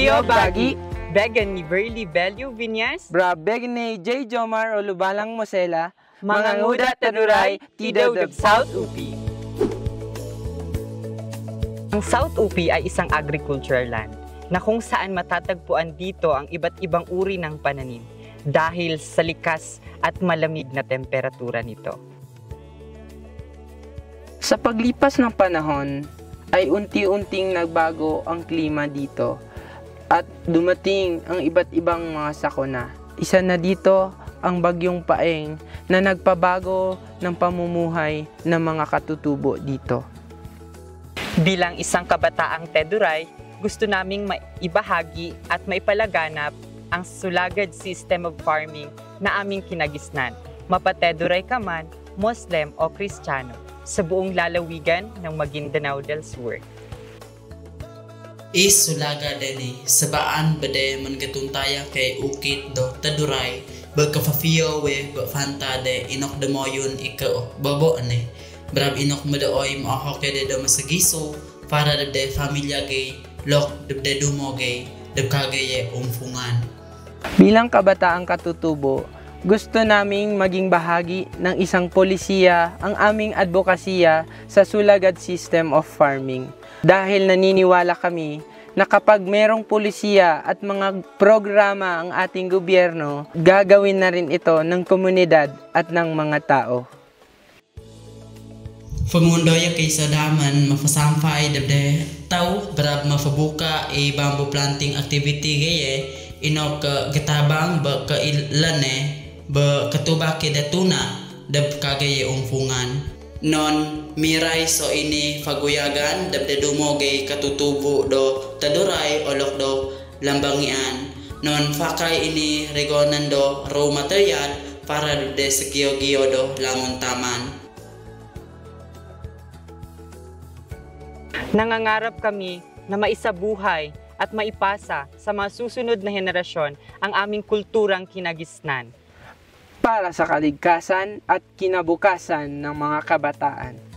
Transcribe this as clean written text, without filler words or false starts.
Leo Bagi, Began ni Burley Belio Vinyas, Brabeg ni J. Jomar Olubalang Mosela, mga nguda taduray, tidaw ng South UP. Ang South UP ay isang agricultural land na kung saan matatagpuan dito ang iba't ibang uri ng pananim dahil sa likas at malamig na temperatura nito. Sa paglipas ng panahon, ay unti-unting nagbago ang klima dito at dumating ang iba't ibang mga sakuna. Isa na dito ang Bagyong Paeng na nagpabago ng pamumuhay ng mga katutubo dito. Bilang isang kabataang Teduray, gusto naming maibahagi at maipalaganap ang sulagad system of farming na aming kinagisnan, mapateduray ka man, Muslim o Kristiyano, sa buong lalawigan ng Maguindanao del Sur. Sulaga deni sabaan bade man gatuntaya kay ukit do taduray bagkafafiyo we fanta de inok de moyun ika babo ane brab inok madaoy mo kay de masagiso para de familia gay lok de dumo gay de kagaye umfungan. Bilang kabataang katutubo, gusto naming maging bahagi ng isang polisiya ang aming advokasya sa sulagad system of farming. Dahil naniniwala kami na kapag merong polisiya at mga programa ang ating gobyerno, gagawin na rin ito ng komunidad at ng mga tao. Pamundoy kay sa daman mafasampay dabde tao brab mafabuka bamboo planting activity gaye inok gatabang ba kailane ba katubake datuna dab kagaye umfungan non miray so ini faguyagan dab de dumogay katutubo do taduray olok do lambangian non fakay ini regonan do raw material para de segiyo-giyo do lamuntaman. Nangangarap kami na maisabuhay at maipasa sa mga susunod na henerasyon ang aming kulturang kinagisnan Para sa kaligtasan at kinabukasan ng mga kabataan.